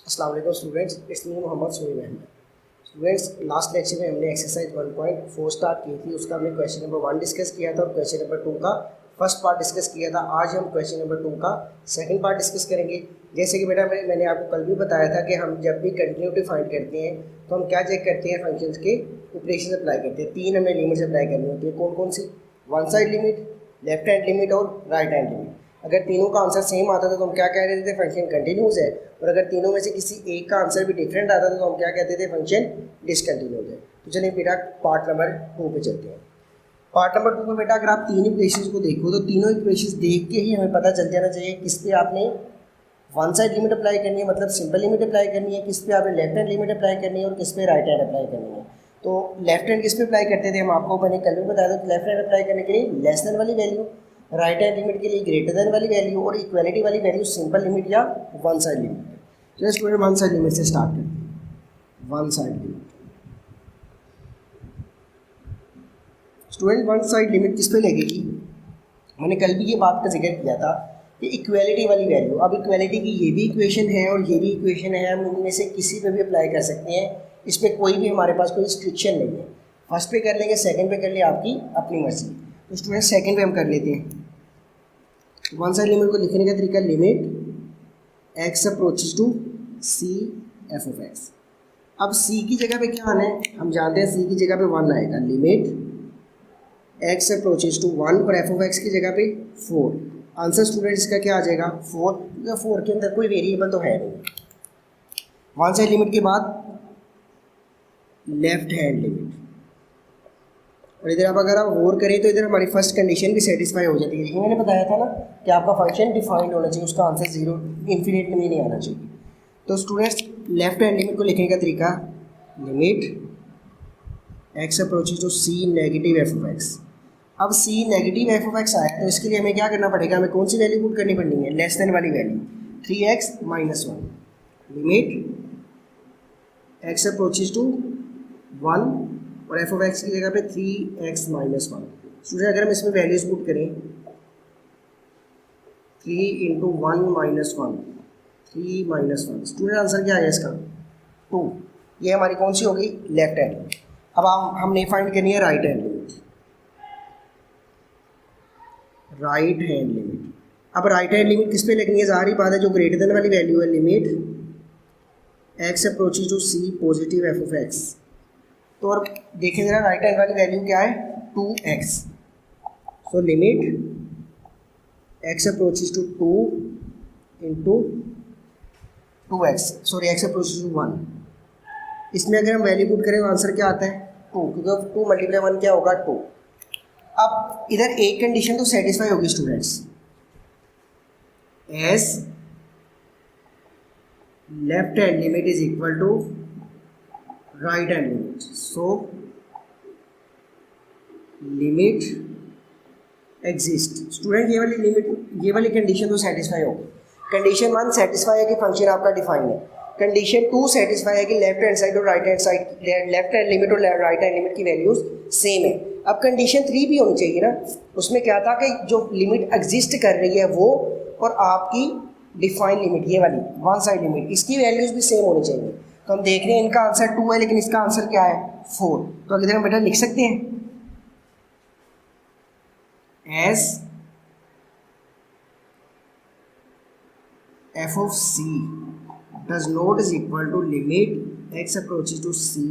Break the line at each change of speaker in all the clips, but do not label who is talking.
अस्सलाम वालेकुम students, it's me Mohammad Suhaib Ahmed. Students, last lecture में हमने एक्सरसाइज 1.4 स्टार्ट की थी। उसका हमने क्वेश्चन नंबर 1 डिस्कस किया था और क्वेश्चन नंबर 2 का फर्स्ट पार्ट डिस्कस किया था। आज हम क्वेश्चन नंबर 2 का सेकंड पार्ट डिस्कस करेंगे। जैसे कि बेटा मैंने आपको कल भी बताया था कि हम जब भी कंटिन्यूटी फाइंड करते हैं तो हम क्या चेक करते हैं, फंक्शंस के ऑपरेशन अप्लाई करते हैं। 3 हमें लिमिट्स अप्लाई करनी होती है। कौन कौन सी? One side limit, left hand limit और राइट हैंड लिमिट। अगर तीनों का आंसर सेम आता था तो हम क्या कह देते थे, फंक्शन कंटिन्यूस है। और अगर तीनों में से किसी एक का आंसर भी डिफरेंट आता था तो हम क्या कहते थे, फंक्शन डिसकंटिन्यूस है। तो चलिए बेटा पार्ट नंबर 2 पे चलते हैं। पार्ट नंबर 2 में बेटा अगर आप तीन इक्वेशंस को देखो तो तीनों इक्वेशंस देख के ही हमें पता चल जाना चाहिए किस पे आपने वन साइड लिमिट अप्लाई करनी है, मतलब सिंपल लिमिट अप्लाई करनी है, किस पे आपने लेफ्ट हैंड लिमिट अप्लाई करनी है और किस पे राइट हैंड अप्लाई करनी है। तो लेफ्ट हैंड किस पे अप्लाई करते थे हम आपको मैंने कल भी बताया था। लेफ्ट हैंड अप्लाई करने के लिए लेस देन वाली वैल्यू, राइट हैंड लिमिट के लिए ग्रेटर देन वाली वैल्यू और इक्वलिटी वाली वैल्यू सिंपल लिमिट या वन साइड लिमिट। चलिए स्टूडेंट वन साइड लिमिट से स्टार्ट करते हैं। One side limit student one side limit किस पे लगेगी? मैंने कल भी ये बात का जिक्र किया था कि इक्वलिटी वाली वैल्यू। अब इक्वलिटी की ये भी इक्वेशन है और ये भी इक्वेशन है, हम इनमें से किसी पे भी अप्लाई कर सकते हैं। इस पर कोई भी हमारे पास कोई रिस्ट्रिक्शन नहीं है। फर्स्ट पे कर लेंगे, सेकंड पे कर ले, आपकी अपनी मर्जी। तो स्टूडेंट सेकंड पे हम कर लेते हैं। वन साइड लिमिट को लिखने का तरीका, limit x approaches to c f of x. अब सी की जगह पे क्या आना है, हम जानते हैं सी की जगह पे 1 आएगा। लिमिट एक्स अप्रोचेस टू 1 और एफ ऑफ एक्स की जगह पे 4। आंसर स्टूडेंट इसका क्या आ जाएगा, 4। या 4 के अंदर कोई वेरिएबल तो है नहीं। वन साइड लिमिट के बाद लेफ्ट हैंड लिमिट, और इधर आप अगर आप गौर करें तो इधर हमारी फर्स्ट कंडीशन भी सेटिस्फाई हो जाती है। ये मैंने बताया था ना कि आपका फंक्शन डिफाइंड होना चाहिए, उसका आंसर 0 इन्फिनिट में नहीं आना चाहिए। तो स्टूडेंट्स लेफ्ट हैंड लिमिट को लिखने का तरीका, limit x approaches to c negative f of x. अब c negative f of x आया तो इसके लिए हमें क्या करना पड़ेगा, हमें कौन सी वैल्यू पुट करनी पड़नी है, लेस देन वाली value, 3x minus 1। Limit x approaches to 1 और एफ ऑफ एक्स की जगह पे 3x माइनस 1। स्टूडेंट अगर हम इसमें वैल्यूज पुट करें, 3 into 1 minus 1, 3 minus 1। Student answer क्या आया इसका, 2। ये हमारी कौन सी होगी, लेफ्ट हैंड। अब हमने फाइंड करनी है right hand limit. Right hand limit, अब राइट हैंड लिमिट किस पे लगनी है, ज़ाहिर बात है जो ग्रेटर देन वाली वैल्यू है, limit x approaches to c positive f of x. तो और देखें जरा राइट हैंड वाली वैल्यू क्या है, 2x। So limit x approaches to 2 into 2x, sorry x approaches to 1। इसमें अगर हम वैल्यू पुट करें तो आंसर क्या आता है, 2, क्योंकि 2 मल्टीप्लाई 1 क्या होगा, 2। अब इधर एक कंडीशन तो सेटिस्फाई होगी students, as left hand limit is equal to right hand limit. So limit exist. Student ये वाली लिमिट, ये वाली कंडीशन तो सेटिस्फाई होगी। कंडीशन 1 सेटिस्फाई है कि फंक्शन आपका डिफाइन है। कंडीशन 2 सेटिस्फाई है कि लेफ्ट हैंड साइड और right hand side, left hand limit और राइट हैंड लिमिट की वैल्यूज सेम है। अब कंडीशन 3 भी होनी चाहिए ना। उसमें क्या था कि जो लिमिट एग्जिस्ट कर रही है वो और आपकी डिफाइन लिमिट, ये वाली वन साइड लिमिट, इसकी वैल्यूज भी सेम होनी चाहिए। तो हम देख रहे हैं इनका आंसर 2 है लेकिन इसका आंसर क्या है, 4। तो अगर हम बेटा लिख सकते हैं as f of c does not is equal to limit x approaches to c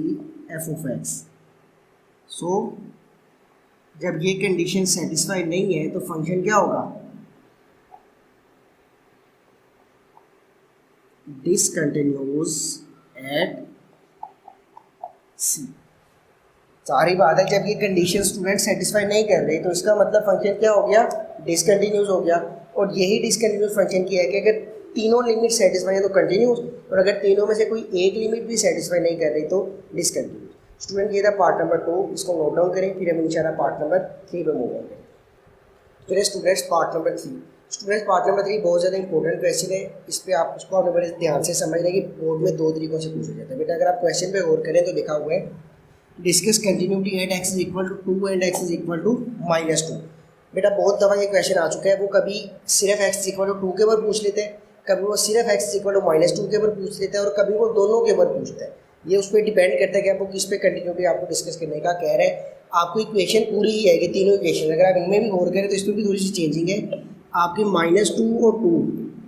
f of x. So जब ये कंडीशन सेटिस्फाई नहीं है तो फंक्शन क्या होगा, डिसकंटिन्यूस एट सी। सारी बात है जब ये कंडीशन स्टूडेंट सेटिस्फाई नहीं कर रहे तो इसका मतलब फंक्शन क्या हो गया, डिसकंटिन्यूस हो गया। और यही डिसकंटिन्यूस फंक्शन की है कि अगर तीनों लिमिट सेटिस्फाई है तो कंटिन्यूस, और अगर तीनों में से कोई एक लिमिट भी सेटिस्फाई नहीं कर रही तो डिसकंटिन्यूस। स्टूडेंट ये था पार्ट नंबर 2, इसको नोट डाउन करें, फिर हम इंशाल्लाह पार्ट नंबर 3 पे मूव ऑन करें। फिर students part number 3, students part number 3 बहुत ज़्यादा इंपॉर्टेंट क्वेश्चन है। इस पर आप उसको आपने बड़े ध्यान से समझना कि बोर्ड में 2 तरीकों से पूछा जाता है। बेटा अगर आप क्वेश्चन पे गौर करें तो लिखा हुआ है discuss continuity at x is equal to 2 and x is equal to -2। बेटा बहुत दफ़ा ये क्वेश्चन आ चुका है, वो कभी सिर्फ एक्स इज इक्वल टू 2 के ऊपर पूछ लेते हैं, कभी वो सिर्फ x इक्वल टू -2 के ऊपर पूछ लेता है और कभी वो दोनों के ऊपर पूछता है। ये उस पर डिपेंड करता है कि आपको किस पे कंटिन्यूटी आपको डिस्कस करने का कह रहा है। आपको इक्वेशन पूरी ही है कि तीनों इक्वेशन, अगर आप इनमें भी गौर करें तो इसमें भी थोड़ी सी चेंजिंग है। आपकी -2 और 2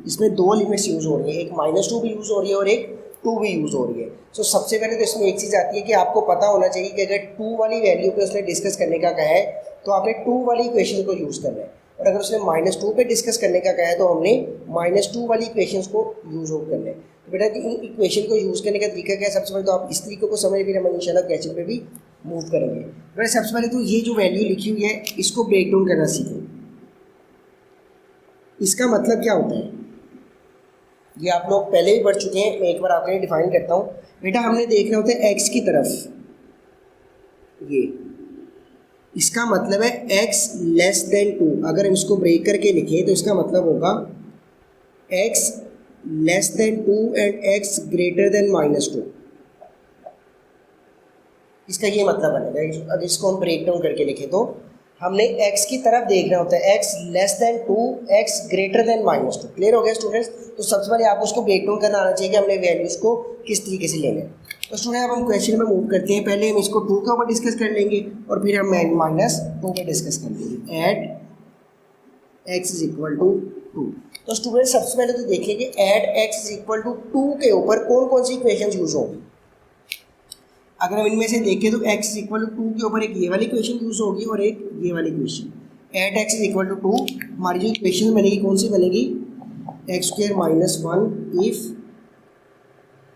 इसमें दो लिमिट्स यूज़ हो रही है, एक -2 भी यूज़ हो रही है और एक 2 भी यूज़ हो रही है। सो सबसे पहले तो इसमें एक चीज़ आती है कि आपको पता होना चाहिए कि अगर 2 वाली वैल्यू पे उसने डिस्कस करने का कहा है तो आपने 2 वाली इक्वेशन को यूज़ करना है, और अगर उसने -2 पे डिस्कस करने का कहा है तो हमने -2 वाली इक्वेशंस को यूज़ आउट करना है। तो बेटा इन इक्वेशन को यूज़ करने का तरीका क्या है, सबसे पहले तो आप इस तरीके को समझ, फिर हम इंशाल्लाह क्वेश्चन पे भी मूव करेंगे। बेटा सबसे पहले तो ये जो वैल्यू लिखी हुई है इसको ब्रेक डाउन करना सीखें। इसका मतलब क्या होता है ये आप लोग पहले भी पढ़ चुके हैं, मैं एक बार आपके लिए डिफाइन करता हूँ। बेटा हमने देखना होता है x की तरफ, ये इसका मतलब है x लेस देन 2। अगर हम इसको ब्रेक करके लिखें तो इसका मतलब होगा x less then 2 and x greater then -2। इसका ये मतलब बनेगा। अगर इसको हम ब्रेक डाउन करके लिखें तो हमने x की तरफ देखना होता है, x less then 2, x greater then -2। Clear हो गया स्टूडेंट्स? तो सबसे पहले आपको उसको ब्रेक डाउन करना आना चाहिए कि हमने वैल्यूज़ को किस तरीके से लेना है। तो स्टूडेंट अब हम क्वेश्चन में मूव करते हैं। पहले हम इसको 2 के ऊपर डिस्कस कर लेंगे और फिर हम -2 पे डिस्कस कर लेंगे। At x is equal to 2। तो स्टूडेंट सबसे पहले तो देखिए कि at x is equal to 2 के ऊपर कौन कौन सी इक्वेशन यूज होगी। अगर हम इनमें से देखें तो x इज इक्वल टू 2 के ऊपर एक ये वाली इक्वेशन यूज होगी और एक ये वाली equation. At x is equal to 2 हमारी जो इक्वेशन बनेगी कौन सी बनेगी, x² - 1 if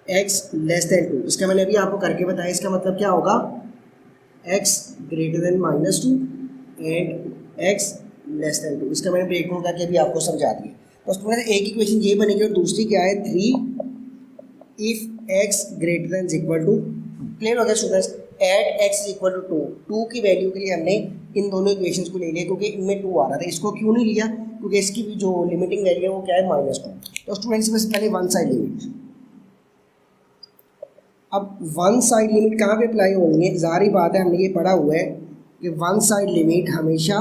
x less then 2। इसका मैंने अभी आपको करके बताया। इसका मतलब क्या होगा, x greater then -2 and x less then 2। इसका मैंने ब्रेक डाउन करके अभी आपको समझा दिया। तो स्टूडेंट एक इक्वेशन ये बनेगी और दूसरी क्या है, 3 if x greater than equal to. Clear हो गया students? At x is equal to 2 की वैल्यू के लिए हमने इन दोनों इक्वेशंस को ले लिया क्योंकि इनमें 2 आ रहा था। इसको क्यों नहीं लिया, क्योंकि इसकी भी जो लिमिटिंग वैल्यू है वो क्या है, -2। तो स्टूडेंट्स बस पहले वन साइड लिमिट। अब वन साइड लिमिट कहाँ पे अप्लाई होनी है, ज़ाहिर बात है हमने ये पढ़ा हुआ है कि वन साइड लिमिट हमेशा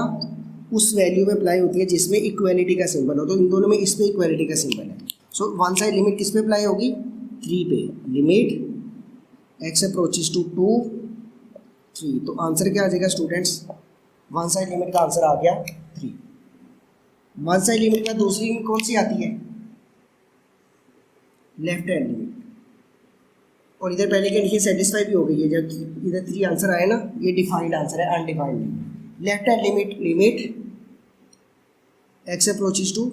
उस वैल्यू में अप्लाई होती है जिसमें इक्वालिटी का सिंबल हो। तो इन दोनों में इसमें इक्वालिटी का सिंबल है। सो वन साइड लिमिट किस पे अप्लाई होगी, 3 पे। Limit x approaches to 2 3। तो आंसर क्या आ जाएगा स्टूडेंट्स, वन साइड लिमिट का आंसर आ गया 3। वन साइड लिमिट में दूसरी लिमिट कौन सी आती है, लेफ्ट हैंड लिमिट। और इधर पहले कंडीशन सेटिस्फाई भी हो गई है, जब इधर 3 आंसर आए ना, ये डिफाइंड आंसर है, अनडिफाइंड नहीं। Left hand limit, limit x approaches to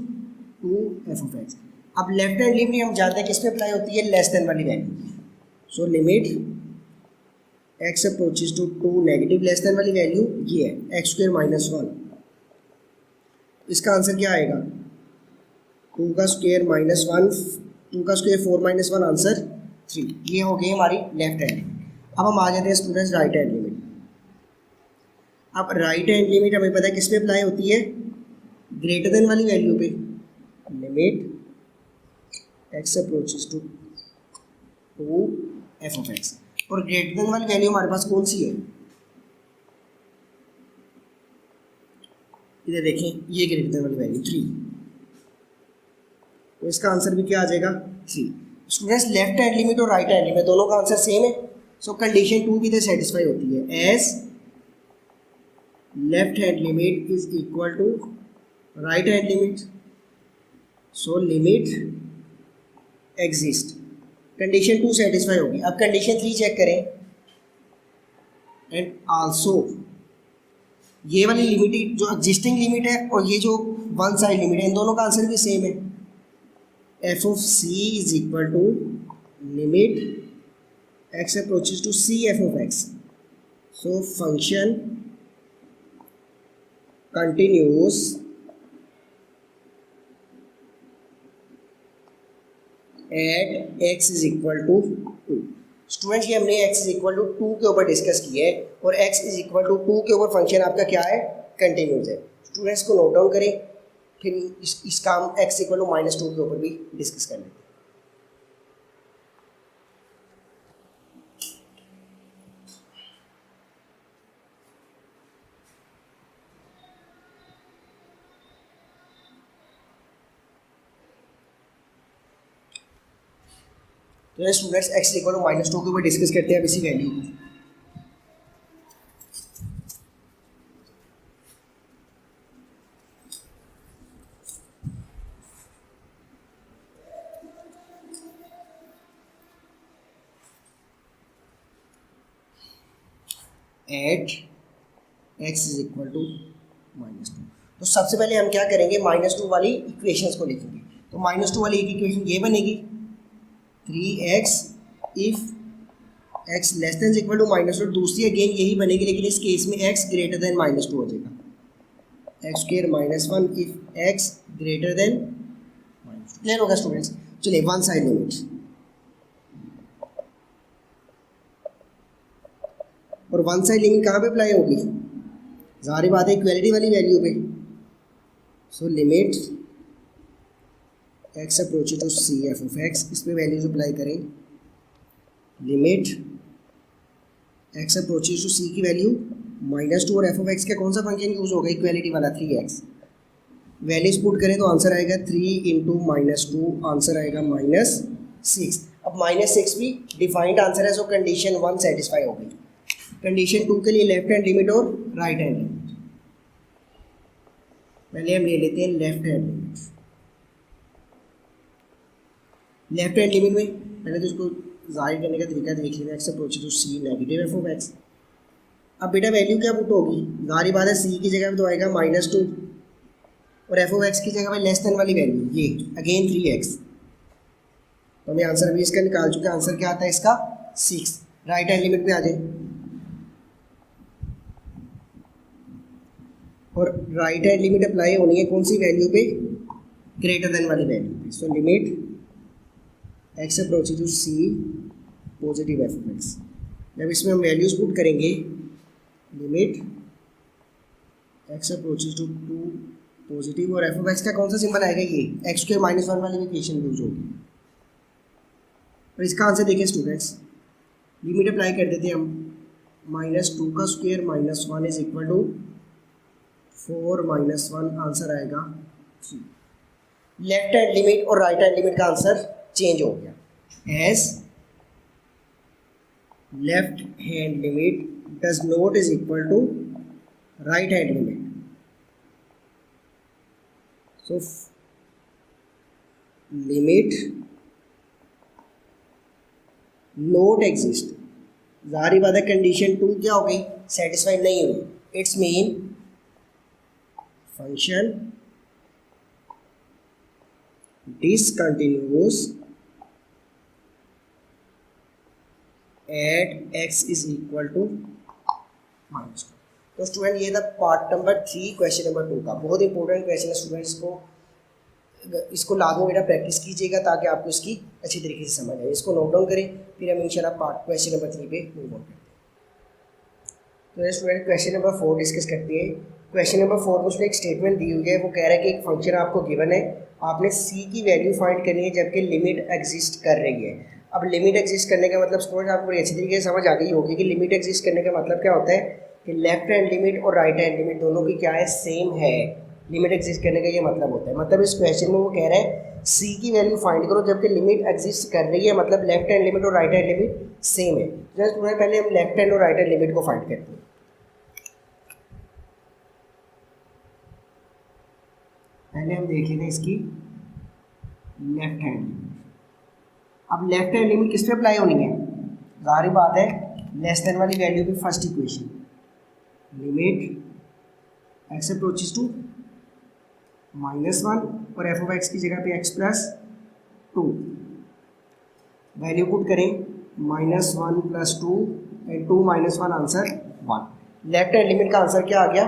2f(x). अब लेफ्ट हैंड लिमिट हम जानते हैं किस पे अप्लाई होती है, लेस देन वाली value. So limit x approaches to 2 negative less than वाली वैल्यू ये है, x² - 1। इसका आंसर क्या आएगा, 2 का स्क्वायर -1, 2 का स्क्वायर 4 - 1, आंसर 3। ये हो गई हमारी लेफ्ट हैंड लिमिट। अब हम आ जाते हैं स्टूडेंट्स राइट हैंड लिमिट। अब राइट हैंड लिमिट हमें पता है किस पे अप्लाई होती है, ग्रेटर देन वाली वैल्यू पे। Limit x approaches to 2f(x). और ग्रेटर देन वाली वैल्यू हमारे पास कौन सी है, इधर देखें, ये ग्रेटर देन वाली वैल्यू 3। तो इसका आंसर भी क्या आ जाएगा, 3। स्टूडेंट्स लेफ्ट हैंड लिमिट और राइट हैंड लिमिट दोनों का आंसर सेम है। सो कंडीशन 2 भी इधर सेटिस्फाई होती है, as left hand limit is equal to right hand limit. So limit exist, condition 2 satisfy होगी। अब कंडीशन 3 चेक करें, एंड आल्सो ये वाली लिमिट जो एग्जिस्टिंग लिमिट है और ये जो वन साइड लिमिट है, इन दोनों का आंसर भी सेम है। F of c is equal to limit x approaches to c(f(x). So function continuous at x is equal to 2। Students ये हमने x इज इक्वल टू 2 के ऊपर डिस्कस किया है और x इज इक्वल टू 2 के ऊपर फंक्शन आपका क्या है, कंटिन्यूस है। स्टूडेंट्स को नोट डाउन करें, फिर इसका हम x इक्वल टू -2 के ऊपर भी डिस्कस कर लेते हैं। तो स्टूडेंट्स x इक्वल टू -2 के ऊपर डिस्कस करते हैं अब इसी वैल्यू को। At x is equal to -2। तो सबसे पहले हम क्या करेंगे, -2 वाली इक्वेशंस को लिखेंगे। तो -2 वाली एक इक्वेशन ये बनेगी 3x if x less than equal to -2। दूसरी अगेन यही बनेगी, लेकिन इस केस में x ग्रेटर देन -2 हो जाएगा। X square -1 if x greater then -2। Clear होगा स्टूडेंट्स? चलिए वन साइड लिमिट, और वन साइड लिमिट कहाँ पे अप्लाई होगी? ज़ाहिर बात है इक्वलिटी वाली वैल्यू पे। So limit x approach to c f of x, इस पे वैल्यूज अप्लाई करें। Limit x approach to c की वैल्यू -2 और f ऑफ x का कौन सा फंक्शन यूज होगा? इक्वलिटी वाला 3x। वैल्यूज पुट करें तो आंसर आएगा 3 इंटू -2, आंसर आएगा -6। अब -6 भी डिफाइंड आंसर है, सो कंडीशन 1 सेटिस्फाई हो गई। कंडीशन 2 के लिए लेफ्ट हैंड लिमिट और राइट हैंड लिमिट। पहले हम ले लेते हैं left hand limit. Left hand limit में पहले तो इसको जाहिर करने का तरीका देख लेते हैं। x approach to c negative f of x। अब बेटा वैल्यू क्या पुट होगी? जाहिर बात है c की जगह पे तो आएगा -2 और f ऑफ x की जगह पे लेस देन वाली वैल्यू ये अगेन 3x। तो हमें आंसर भी इसका निकाल चुके हैं। आंसर क्या आता है इसका? 6। राइट हैंड लिमिट पे आ जाए, और राइट हैंड लिमिट अप्लाई होनी है कौन सी वैल्यू पे? ग्रेटर देन वाली वैल्यू पे। So limit x approach to c positive f of x। जब इसमें हम वैल्यूज पुट करेंगे, limit x approach to positive और f ऑफ x का कौन सा सिंबल आएगा? ये x स्क्वायर -1 वाली इक्वेशन यूज होगी। और इसका आंसर देखिए स्टूडेंट्स, लिमिट अप्लाई कर देते हैं हम। -2 का square -1 is equal to 4 -1, answer आएगा 3। लेफ्ट हैंड लिमिट और राइट हैंड लिमिट का आंसर चेंज हो गया। As left hand limit does not is equal to right hand limit. So limit not exist. जाहिर बात है कंडीशन 2 क्या हो गई? सेटिस्फाइड नहीं हुई। It's mean function discontinuous at x is equal to -2। तो स्टूडेंट ये था पार्ट नंबर 3 क्वेश्चन नंबर 2 का। बहुत इंपॉर्टेंट क्वेश्चन है स्टूडेंट्स को, इसको लाजमी बेटा प्रैक्टिस कीजिएगा ताकि आपको इसकी अच्छी तरीके से समझ आए। इसको नोट डाउन करें, फिर हम इंशाल्लाह पार्ट क्वेश्चन नंबर 3 पे मूव ऑन करते हैं। तो स्टूडेंट क्वेश्चन नंबर 4 डिस्कस करते हैं। क्वेश्चन नंबर 4 में उसने एक स्टेटमेंट दी हुई है। वो कह रहा है कि एक फंक्शन आपको गिवन है, आपने c की वैल्यू फाइंड करनी है जबकि लिमिट एग्जिस्ट कर रही है। अब लिमिट एग्जिस्ट करने का मतलब स्टूडेंट आपको बड़ी अच्छी तरीके से समझ आ गई होगी कि लिमिट एग्जिस्ट करने का मतलब क्या होता है कि लेफ्ट हैंड लिमिट और राइट हैंड लिमिट दोनों की क्या है? सेम है। लिमिट एग्जिस्ट करने का ये मतलब होता है। मतलब इस क्वेश्चन में वो कह रहा है c की वैल्यू फाइंड करो जबकि लिमिट एग्जिस्ट कर रही है, मतलब लेफ्ट हैंड लिमिट और राइट हैंड लिमिट सेम है। जस्ट पहले हम लेफ्ट हैंड और राइट हैंड लिमिट को फाइंड करते हैं। पहले हम देख लेते हैं इसकी लेफ्ट हैंड लिमिट। अब लेफ्ट हैंड लिमिट किस पे अप्लाई होनी है? जाहिर बात है लेस देन वाली वैल्यू पे first equation, limit x approaches to -1 और f ऑफ x की जगह पे x प्लस 2। वैल्यू पुट करें -1 + 2 and 2 - 1, answer 1। Left hand limit का आंसर क्या आ गया?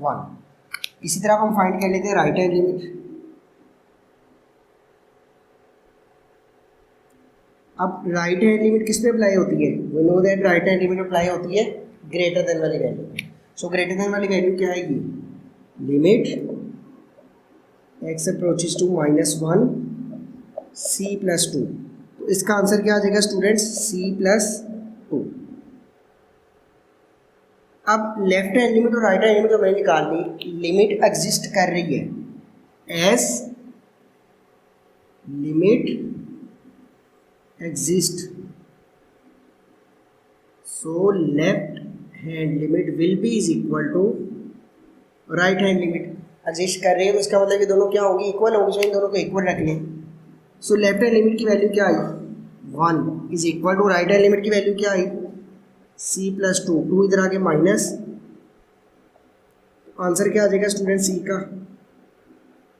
1। इसी तरह हम फाइंड कर लेते हैं राइट हैंड लिमिट। अब राइट हैंड लिमिट किस पे अप्लाई होती है? We know that right hand limit apply होती है ग्रेटर देन वाली वैल्यू पे। सो ग्रेटर देन वाली वैल्यू क्या आएगी? Limit x approaches to -1 c + 2। तो इसका आंसर क्या आ जाएगा स्टूडेंट्स? c + 2। अब लेफ्ट हैंड लिमिट और राइट हैंड लिमिट मैंने निकाल ली। लिमिट एग्जिस्ट कर रही है age limit exist, so left hand limit will be is equal to right hand limit exist कर रही है, तो इसका मतलब ये दोनों क्या होगी, इक्वल होगी। सो इन दोनों को इक्वल रख लें। सो लेफ्ट हैंड लिमिट की वैल्यू क्या आई, 1 is equal to right hand limit की वैल्यू क्या आई, c प्लस 2 इधर आके माइनस, आंसर क्या आ जाएगा स्टूडेंट c का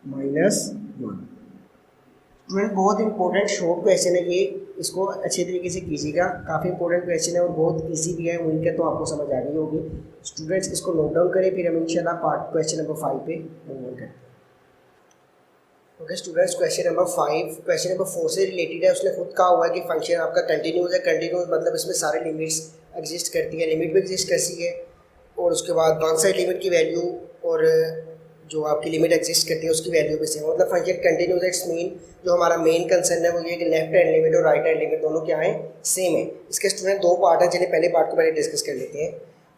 -1। स्टूडेंट बहुत इंपॉर्टेंट शॉर्ट क्वेश्चन है ये, इसको अच्छे तरीके से कीजिएगा, काफ़ी इंपॉर्टेंट क्वेश्चन है और बहुत इजी भी है। उम्मीद है तो आपको समझ आ गई होगी। स्टूडेंट्स इसको नोट डाउन करें, फिर हम इंशाल्लाह पार्ट क्वेश्चन नंबर 5 पे मूव ऑन करते हैं। Okay students, question number 5 question number 4 से रिलेटेड है। उसने खुद कहा हुआ है कि फंक्शन आपका कंटिन्यूस है। कंटिन्यूस मतलब इसमें सारे लिमिट्स एग्जिस्ट करती है, लिमिट भी एग्जिस्ट करती है, और उसके बाद वन साइड लिमिट की वैल्यू और जो आपकी लिमिट एग्जिस्ट करती है उसकी वैल्यू भी सेम, मतलब फंक्शन कंटिन्यूस है। इट्स मीन जो हमारा मेन कंसर्न है वो ये कि लेफ्ट हैंड लिमिट और राइट हैंड लिमिट दोनों क्या है, सेम है। इसके स्टूडेंट दो पार्ट हैं, चलिए पहले पार्ट को पहले डिस्कस कर लेते हैं।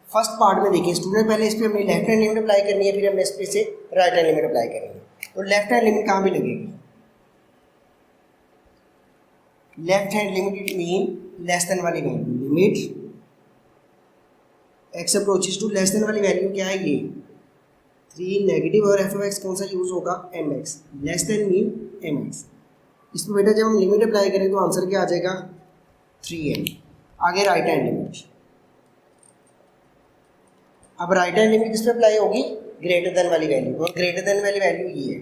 फर्स्ट पार्ट में देखिए स्टूडेंट, पहले इस पर हमने लेफ्ट हैंड लिमिट अप्लाई करनी है, फिर हमने इस पर से राइट हैंड लिमिट अप्लाई करनी है। तो लेफ्ट हैंड लिमिट कहाँ भी लगेगी, left hand limit it mean less than वाली value, limit x approaches to less than वाली वैल्यू क्या है ये 3 नेगेटिव, और एफ ऑफ एक्स कौन सा यूज होगा, M x, less than mean M x. इसमें बेटा जब हम लिमिट अप्लाई करें तो आंसर क्या आ जाएगा 3m। आगे राइट हैंड लिमिट, अब राइट हैंड लिमिट किस पे अप्लाई होगी, ग्रेटर देन वाली वैल्यू, और ग्रेटर देन वाली वैल्यू ये है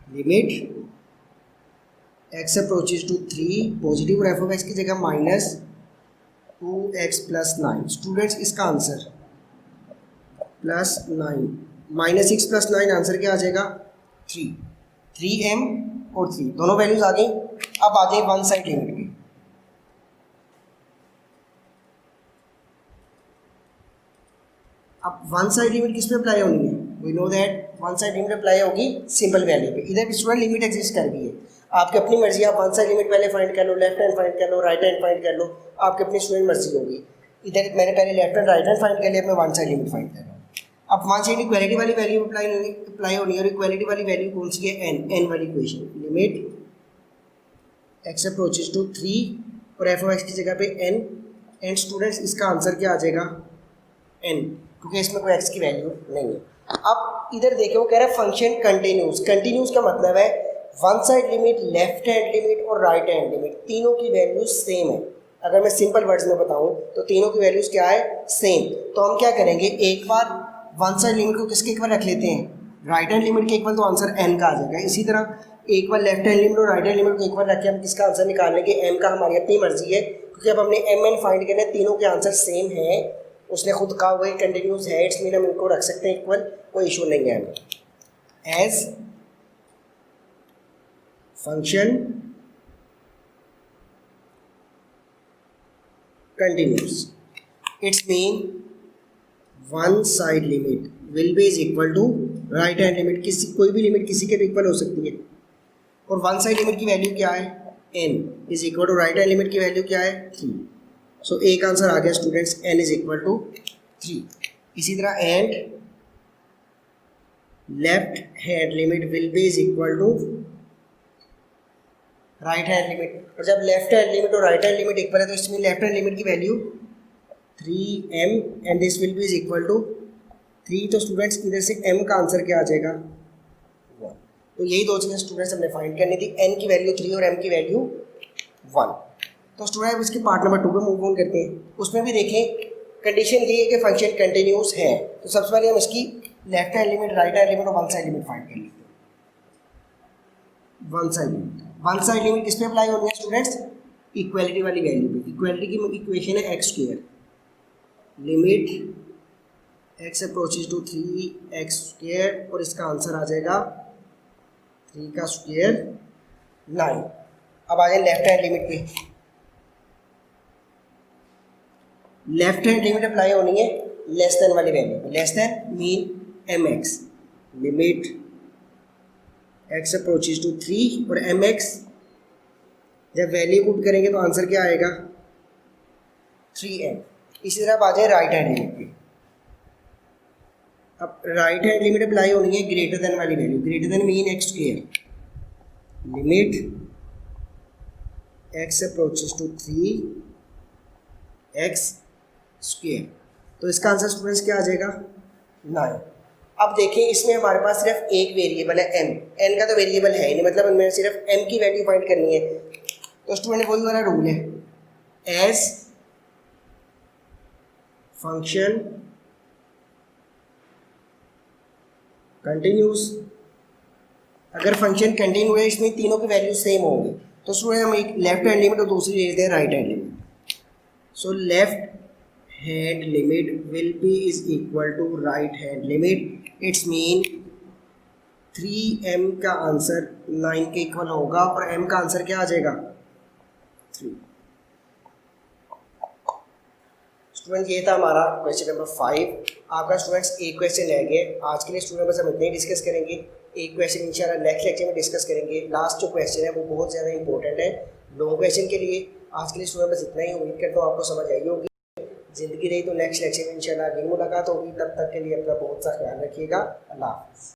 limit x approaches to 3 positive और एफ ऑफ एक्स की जगह -2x + 9। स्टूडेंट्स इसका आंसर +9 -6 + 9 आंसर क्या आ जाएगा 3m और 3 दोनों वैल्यूज आ गई। अब आ जाए वन साइड लिमिट पे। अब वन साइड लिमिट किस पे अप्लाई होनी है, we know that one side limit apply होगी सिंपल वैल्यू पे। इधर स्टूडेंट लिमिट एग्जिस्ट कर रही है, आपकी अपनी मर्जी, आप वन साइड लिमिट पहले फाइंड कर लो, लेफ्ट हैंड फाइंड कर लो, राइट हैंड फाइंड कर लो, आपकी अपनी स्टूडेंट मर्जी होगी। इधर मैंने पहले left hand right hand find कर लिया, मैं वन साइड लिमिट फाइंड कर रहा हूँ। अब वन साइड इक्वालिटी वाली वैल्यू अप्लाई होनी है, और इक्वालिटी वाली वैल्यू कौन सी है, n वाली equation, limit x approaches to 3 और एफ ऑफ एक्स की जगह पे n, एंड स्टूडेंट्स इसका आंसर क्या आ जाएगा n, क्योंकि इसमें कोई x की वैल्यू नहीं है। अब इधर देखिए वो कह रहा है फंक्शन कंटिन्यूस। कंटिन्यूस का मतलब है one side limit, left hand limit और राइट हैंड लिमिट तीनों की वैल्यूज सेम है। अगर मैं सिंपल वर्ड्स में बताऊं तो तीनों की वैल्यूज क्या है, सेम। तो हम क्या करेंगे, एक बार वन साइड लिमिट को किसके इक्वल रख लेते हैं, राइट हैंड लिमिट के इक्वल, तो आंसर n का आ जाएगा। इसी तरह एक बार लेफ्ट हैंड लिमिट और राइट हैंड लिमिट को इक्वल रख के हम किसका आंसर निकाल लेंगे, m का। हमारी अपनी मर्जी है, क्योंकि अब हमने mn फाइंड करना है, तीनों के आंसर सेम है। उसने खुद कहा हुआ है कंटिन्यूस है, इट्स मीन हम इनको रख सकते हैं इक्वल, कोई इशू नहीं है हमें। As function continuous it's mean one side limit will be is equal to right hand limit. किसी कोई भी लिमिट किसी के भी इक्वल हो सकती है, और वन साइड लिमिट की वैल्यू क्या है n is equal to right hand limit की वैल्यू क्या है 3। सो एक आंसर आ गया students, n is equal to 3। इसी तरह and left hand limit will be is equal to right hand limit, और जब लेफ्ट हैंड लिमिट और राइट हैंड लिमिट इक्वल है तो इसमें लेफ्ट हैंड लिमिट की value 3m and this will be is equal to 3। तो students इधर से m का आंसर क्या आ जाएगा 1। तो यही दो चीज़ें स्टूडेंट्स हमने फाइंड करनी थी, n की वैल्यू 3 और m की वैल्यू 1। तो स्टूडेंट इसके पार्ट नंबर 2 पे मूव ऑन करते हैं। उसमें भी देखें कंडीशन ये है कि फंक्शन कंटिन्यूस है, तो सबसे पहले हम इसकी left hand limit, right hand limit और वन साइड लिमिट फाइंड कर लेते हैं। One side limit, one side limit किस पे अप्लाई होनी है स्टूडेंट्स, इक्वालिटी वाली वैल्यू पे। इक्वालिटी की इक्वेशन है x², limit x approaches to 3x², और इसका आंसर आ जाएगा 3 का स्क्वायर 9। अब आ जाए लेफ्ट हैंड लिमिट पे। लेफ्ट हैंड लिमिट अप्लाई होनी है लेस देन वाली वैल्यू पे, less than mean mx, limit x approaches to 3 और mx जब वैल्यू पुट करेंगे तो आंसर क्या आएगा 3m। इसी तरह आ जाए राइट हैंड लिमिट पे। अब राइट हैंड लिमिट अप्लाई होनी है ग्रेटर देन वाली value, greater than mean x², limit x approaches to 3x square. तो इसका आंसर स्टूडेंट्स क्या आ जाएगा 9। अब देखिए इसमें हमारे पास सिर्फ एक वेरिएबल है m, n का तो वेरिएबल है नहीं, मतलब हमें सिर्फ m की वैल्यू फाइंड करनी है। तो स्टूडेंट वही वाला रूल है, एज फंक्शन कंटिन्यूस, अगर फंक्शन कंटिन्यू है इसमें तीनों की वैल्यू सेम होंगी। तो स्टूडेंट हम एक लेफ्ट हैंड लिमिट और दूसरी ले लेते हैं right hand limit. So left hand limit will be is equal to right hand limit. It's mean 3m का आंसर 9 के इक्वल होगा और m का आंसर क्या आ जाएगा 3। स्टूडेंट ये था हमारा क्वेश्चन नंबर 5। आपका स्टूडेंट्स एक क्वेश्चन रह गए। आज के लिए स्टूडेंट बस हम इतने ही डिस्कस करेंगे। एक क्वेश्चन इंशाल्लाह नेक्स्ट लेक्चर में डिस्कस करेंगे। लास्ट जो क्वेश्चन है वो बहुत ज़्यादा इंपॉर्टेंट है लॉन्ग क्वेश्चन के लिए। आज के लिए स्टूडेंट बस इतना ही। उम्मीद करता हूँ आपको समझ आई होगी। ज़िंदगी रही तो नेक्स्ट लेक्चर में इंशाल्लाह अगली मुलाकात होगी। तब तक के लिए अपना बहुत सा ख्याल रखिएगा। अल्लाह हाफ़िज़।